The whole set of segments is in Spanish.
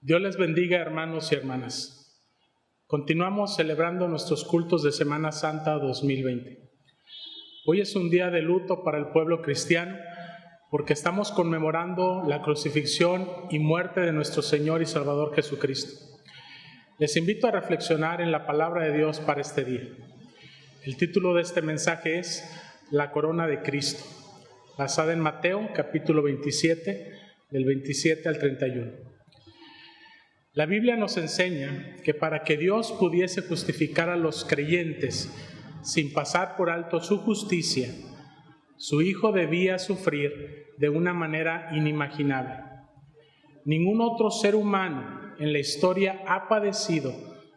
Dios les bendiga, hermanos y hermanas. Continuamos celebrando nuestros cultos de Semana Santa 2020. Hoy es un día de luto para el pueblo cristiano porque estamos conmemorando la crucifixión y muerte de nuestro Señor y Salvador Jesucristo. Les invito a reflexionar en la palabra de Dios para este día. El título de este mensaje es La corona de Cristo, basada en Mateo capítulo 27, del 27 al 31. La Biblia nos enseña que para que Dios pudiese justificar a los creyentes sin pasar por alto su justicia, su Hijo debía sufrir de una manera inimaginable. Ningún otro ser humano en la historia ha padecido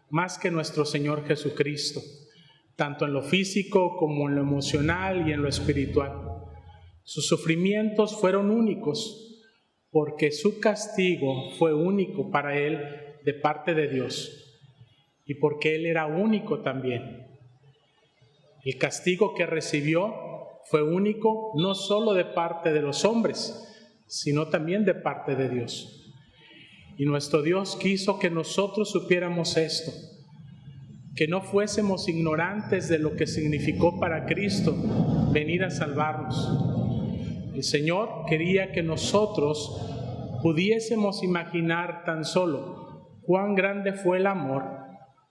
más que nuestro Señor Jesucristo, tanto en lo físico como en lo emocional y en lo espiritual. Sus sufrimientos fueron únicos, porque su castigo fue único para él de parte de Dios y porque él era único también. El castigo que recibió fue único no solo de parte de los hombres, sino también de parte de Dios. Y nuestro Dios quiso que nosotros supiéramos esto, que no fuésemos ignorantes de lo que significó para Cristo venir a salvarnos. El Señor quería que nosotros pudiésemos imaginar tan solo cuán grande fue el amor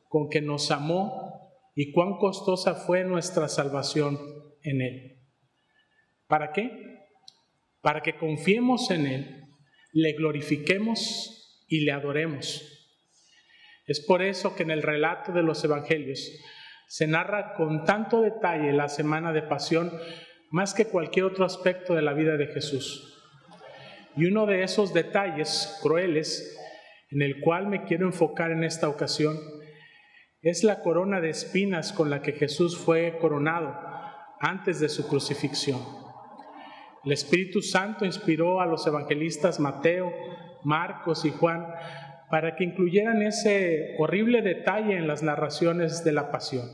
con que nos amó y cuán costosa fue nuestra salvación en Él. ¿Para qué? Para que confiemos en Él, le glorifiquemos y le adoremos. Es por eso que en el relato de los evangelios se narra con tanto detalle la semana de pasión más que cualquier otro aspecto de la vida de Jesús. Y uno de esos detalles crueles en el cual me quiero enfocar en esta ocasión es la corona de espinas con la que Jesús fue coronado antes de su crucifixión. El Espíritu Santo inspiró a los evangelistas Mateo, Marcos y Juan para que incluyeran ese horrible detalle en las narraciones de la pasión.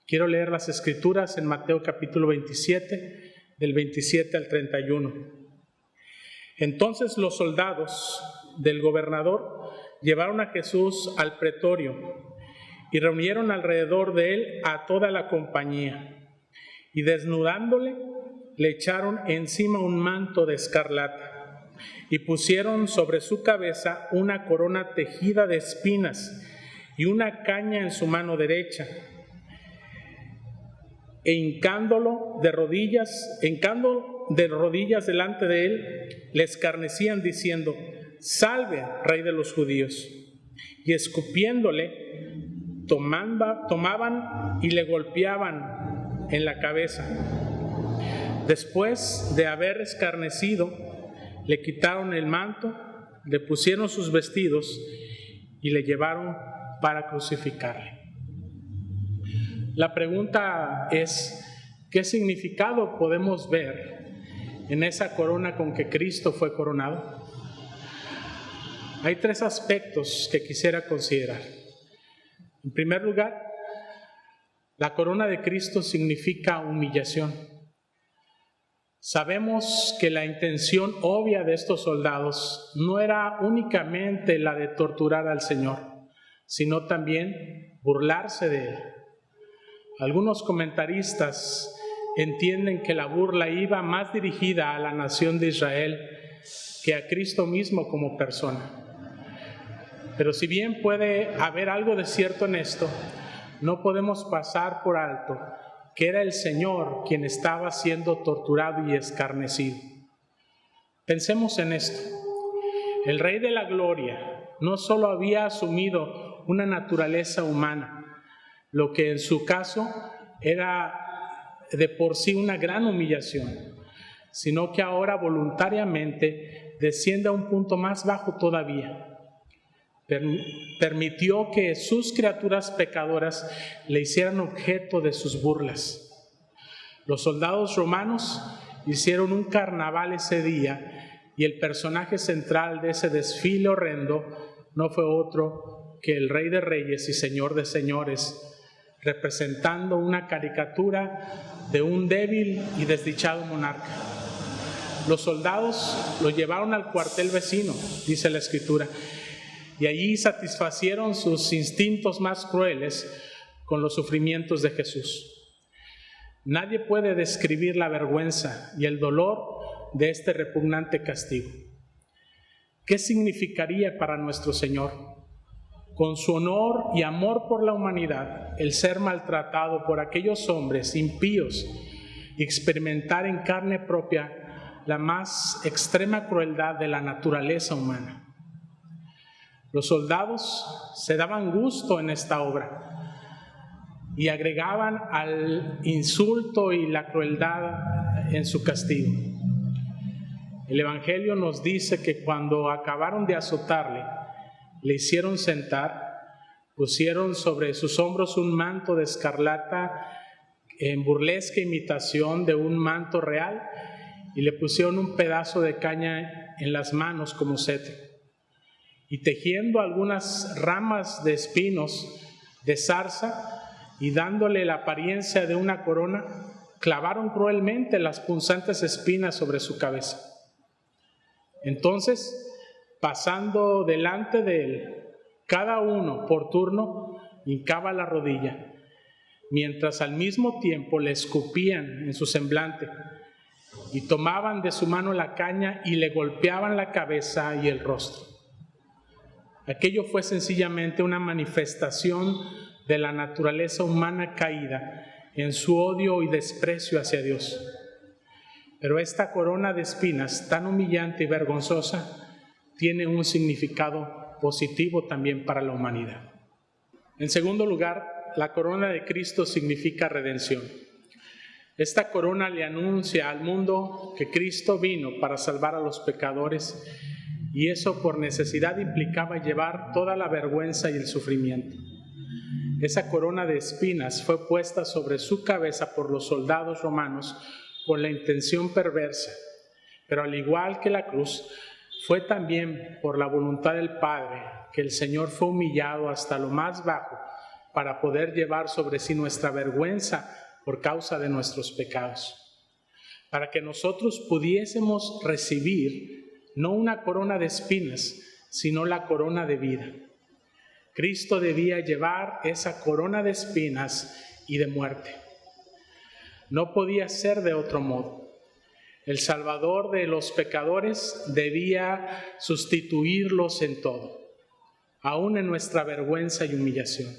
Quiero leer las Escrituras en Mateo capítulo 27, del 27 al 31. Entonces los soldados del gobernador llevaron a Jesús al pretorio y reunieron alrededor de él a toda la compañía. Y desnudándole, le echaron encima un manto de escarlata y pusieron sobre su cabeza una corona tejida de espinas y una caña en su mano derecha. E hincando de rodillas delante de él, le escarnecían diciendo: «Salve, Rey de los judíos». Y escupiéndole, tomaban y le golpeaban en la cabeza. Después de haber escarnecido, le quitaron el manto, le pusieron sus vestidos y le llevaron para crucificarle. La pregunta es, ¿qué significado podemos ver en esa corona con que Cristo fue coronado? Hay tres aspectos que quisiera considerar. En primer lugar, la corona de Cristo significa humillación. Sabemos que la intención obvia de estos soldados no era únicamente la de torturar al Señor, sino también burlarse de Él. Algunos comentaristas entienden que la burla iba más dirigida a la nación de Israel que a Cristo mismo como persona. Pero si bien puede haber algo de cierto en esto, no podemos pasar por alto que era el Señor quien estaba siendo torturado y escarnecido. Pensemos en esto. El Rey de la Gloria no solo había asumido una naturaleza humana, lo que en su caso era de por sí una gran humillación, sino que ahora voluntariamente desciende a un punto más bajo todavía. Permitió que sus criaturas pecadoras le hicieran objeto de sus burlas. Los soldados romanos hicieron un carnaval ese día y el personaje central de ese desfile horrendo no fue otro que el Rey de Reyes y Señor de Señores, representando una caricatura de un débil y desdichado monarca. Los soldados lo llevaron al cuartel vecino, dice la Escritura, y allí satisfacieron sus instintos más crueles con los sufrimientos de Jesús. Nadie puede describir la vergüenza y el dolor de este repugnante castigo. ¿Qué significaría para nuestro Señor, con su honor y amor por la humanidad, el ser maltratado por aquellos hombres impíos y experimentar en carne propia la más extrema crueldad de la naturaleza humana? Los soldados se daban gusto en esta obra y agregaban al insulto y la crueldad en su castigo. El Evangelio nos dice que cuando acabaron de azotarle, le hicieron sentar, pusieron sobre sus hombros un manto de escarlata en burlesca imitación de un manto real y le pusieron un pedazo de caña en las manos como cetro. Y tejiendo algunas ramas de espinos de zarza y dándole la apariencia de una corona, clavaron cruelmente las punzantes espinas sobre su cabeza. Entonces, pasando delante de él, cada uno por turno hincaba la rodilla, mientras al mismo tiempo le escupían en su semblante y tomaban de su mano la caña y le golpeaban la cabeza y el rostro. Aquello fue sencillamente una manifestación de la naturaleza humana caída en su odio y desprecio hacia Dios. Pero esta corona de espinas tan humillante y vergonzosa tiene un significado positivo también para la humanidad. En segundo lugar, la corona de Cristo significa redención. Esta corona le anuncia al mundo que Cristo vino para salvar a los pecadores, y eso por necesidad implicaba llevar toda la vergüenza y el sufrimiento. Esa corona de espinas fue puesta sobre su cabeza por los soldados romanos con la intención perversa, pero al igual que la cruz, fue también por la voluntad del Padre que el Señor fue humillado hasta lo más bajo para poder llevar sobre sí nuestra vergüenza por causa de nuestros pecados, para que nosotros pudiésemos recibir no una corona de espinas, sino la corona de vida. Cristo debía llevar esa corona de espinas y de muerte. No podía ser de otro modo. El Salvador de los pecadores debía sustituirlos en todo, aún en nuestra vergüenza y humillación.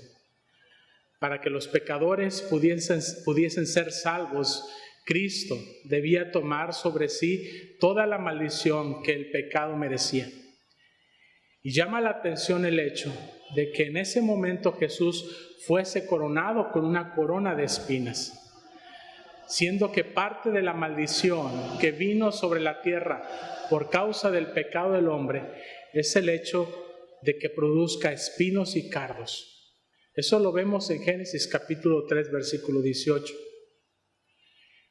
Para que los pecadores pudiesen ser salvos, Cristo debía tomar sobre sí toda la maldición que el pecado merecía. Y llama la atención el hecho de que en ese momento Jesús fuese coronado con una corona de espinas, siendo que parte de la maldición que vino sobre la tierra por causa del pecado del hombre es el hecho de que produzca espinos y cardos. Eso lo vemos en Génesis capítulo 3, versículo 18.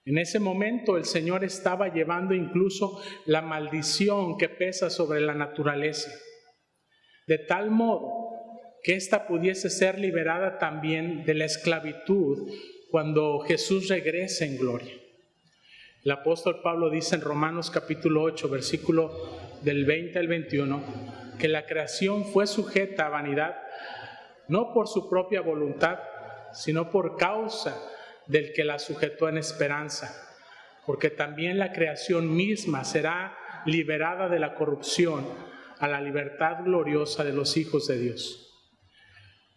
En ese momento el Señor estaba llevando incluso la maldición que pesa sobre la naturaleza, de tal modo que ésta pudiese ser liberada también de la esclavitud cuando Jesús regrese en gloria. El apóstol Pablo dice en Romanos capítulo 8, versículo del 20 al 21, que la creación fue sujeta a vanidad, no por su propia voluntad, sino por causa del que la sujetó en esperanza, porque también la creación misma será liberada de la corrupción a la libertad gloriosa de los hijos de Dios.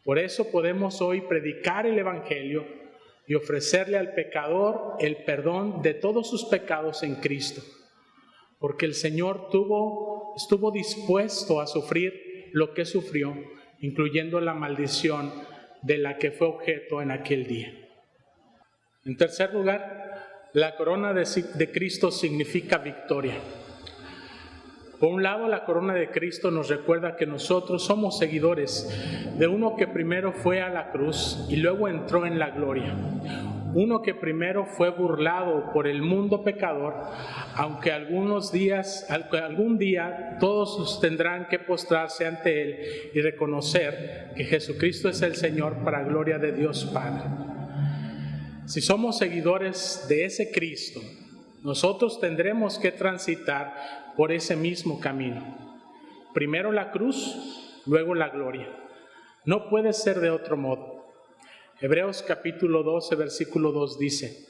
Por eso podemos hoy predicar el Evangelio y ofrecerle al pecador el perdón de todos sus pecados en Cristo, porque el Señor estuvo dispuesto a sufrir lo que sufrió, incluyendo la maldición de la que fue objeto en aquel día. En tercer lugar, la corona de Cristo significa victoria. Por un lado, la corona de Cristo nos recuerda que nosotros somos seguidores de uno que primero fue a la cruz y luego entró en la gloria. Uno que primero fue burlado por el mundo pecador, aunque algún día todos tendrán que postrarse ante Él y reconocer que Jesucristo es el Señor para gloria de Dios Padre. Si somos seguidores de ese Cristo, nosotros tendremos que transitar por ese mismo camino. Primero la cruz luego la gloria. No puede ser de otro modo. Hebreos capítulo 12, versículo 2 dice: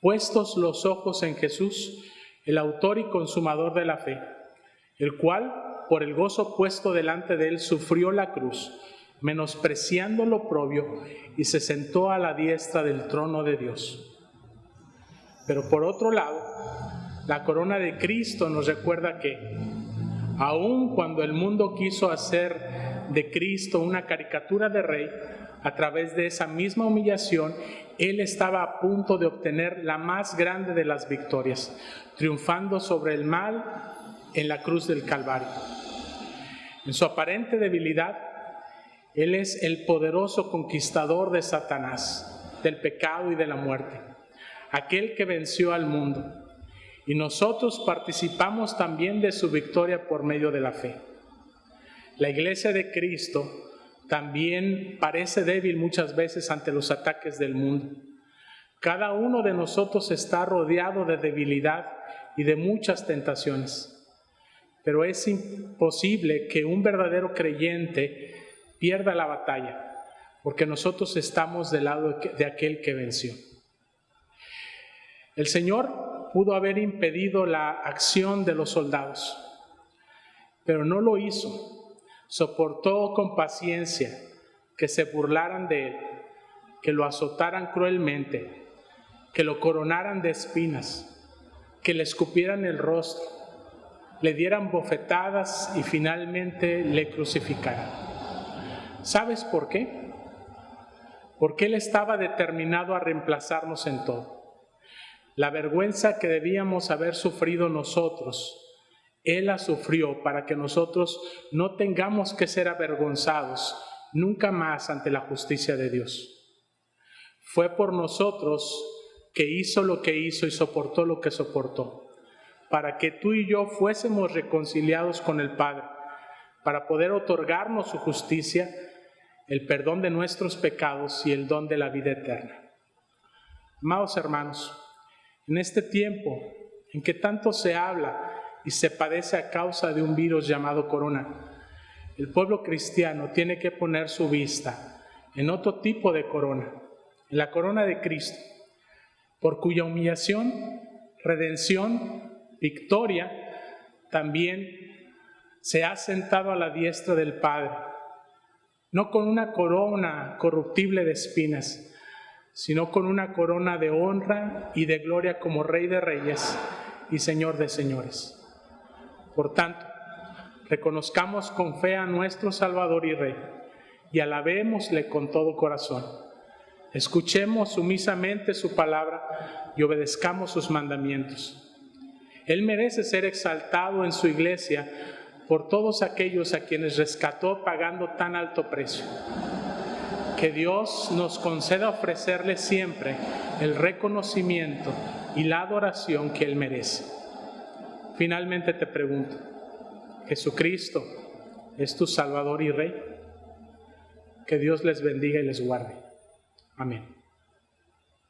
puestos los ojos en Jesús, el autor y consumador de la fe, el cual, por el gozo puesto delante de él, sufrió la cruz, menospreciando lo oprobio, y se sentó a la diestra del trono de Dios. Pero por otro lado, la corona de Cristo nos recuerda que, aun cuando el mundo quiso hacer de Cristo una caricatura de rey, a través de esa misma humillación, Él estaba a punto de obtener la más grande de las victorias, triunfando sobre el mal en la cruz del Calvario. En su aparente debilidad, Él es el poderoso conquistador de Satanás, del pecado y de la muerte, aquel que venció al mundo. Y nosotros participamos también de su victoria por medio de la fe. La Iglesia de Cristo también parece débil muchas veces ante los ataques del mundo. Cada uno de nosotros está rodeado de debilidad y de muchas tentaciones. Pero es imposible que un verdadero creyente pierda la batalla, porque nosotros estamos del lado de aquel que venció. El Señor pudo haber impedido la acción de los soldados, pero no lo hizo. Soportó con paciencia que se burlaran de él, que lo azotaran cruelmente, que lo coronaran de espinas, que le escupieran el rostro, le dieran bofetadas y finalmente le crucificaran. ¿Sabes por qué? Porque Él estaba determinado a reemplazarnos en todo. La vergüenza que debíamos haber sufrido nosotros, Él la sufrió para que nosotros no tengamos que ser avergonzados nunca más ante la justicia de Dios. Fue por nosotros que hizo lo que hizo y soportó lo que soportó, para que tú y yo fuésemos reconciliados con el Padre, para poder otorgarnos su justicia, el perdón de nuestros pecados y el don de la vida eterna. Amados hermanos, en este tiempo en que tanto se habla y se padece a causa de un virus llamado corona, el pueblo cristiano tiene que poner su vista en otro tipo de corona, en la corona de Cristo, por cuya humillación, redención, victoria, también se ha sentado a la diestra del Padre, no con una corona corruptible de espinas, sino con una corona de honra y de gloria como Rey de Reyes y Señor de Señores. Por tanto, reconozcamos con fe a nuestro Salvador y Rey y alabémosle con todo corazón. Escuchemos sumisamente su palabra y obedezcamos sus mandamientos. Él merece ser exaltado en su iglesia por todos aquellos a quienes rescató pagando tan alto precio. Que Dios nos conceda ofrecerle siempre el reconocimiento y la adoración que Él merece. Finalmente te pregunto, ¿Jesucristo es tu Salvador y Rey? Que Dios les bendiga y les guarde. Amén.